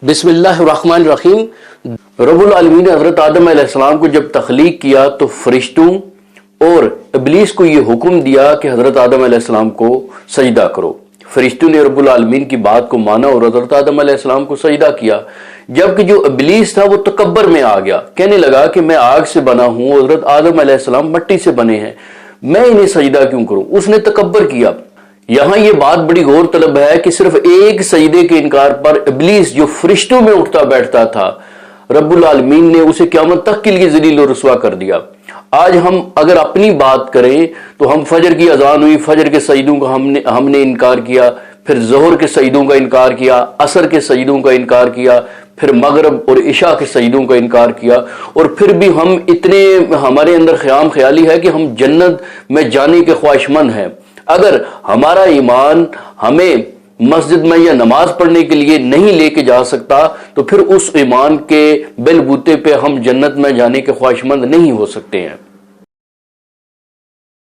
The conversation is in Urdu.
بسم اللہ الرحمن الرحیم۔ رب العالمین نے حضرت آدم علیہ السلام کو جب تخلیق کیا تو فرشتوں اور ابلیس کو یہ حکم دیا کہ حضرت آدم علیہ السلام کو سجدہ کرو۔ فرشتوں نے رب العالمین کی بات کو مانا اور حضرت آدم علیہ السلام کو سجدہ کیا، جبکہ جو ابلیس تھا وہ تکبر میں آ گیا، کہنے لگا کہ میں آگ سے بنا ہوں، حضرت آدم علیہ السلام مٹی سے بنے ہیں، میں انہیں سجدہ کیوں کروں؟ اس نے تکبر کیا۔ یہاں یہ بات بڑی غور طلب ہے کہ صرف ایک سجدے کے انکار پر ابلیس جو فرشتوں میں اٹھتا بیٹھتا تھا، رب العالمین نے اسے قیامت تک کے لیے ذلیل و رسوا کر دیا۔ آج ہم اگر اپنی بات کریں تو ہم فجر کی اذان ہوئی، فجر کے سجدوں کا ہم نے انکار کیا، پھر ظہر کے سجدوں کا انکار کیا، عصر کے سجدوں کا انکار کیا، پھر مغرب اور عشاء کے سجدوں کا انکار کیا، اور پھر بھی ہم اتنے ہمارے اندر خیام خیالی ہے کہ ہم جنت میں جانے کے خواہش مند ہیں۔ اگر ہمارا ایمان ہمیں مسجد میں یا نماز پڑھنے کے لیے نہیں لے کے جا سکتا تو پھر اس ایمان کے بل بوتے پہ ہم جنت میں جانے کے خواہش مند نہیں ہو سکتے ہیں۔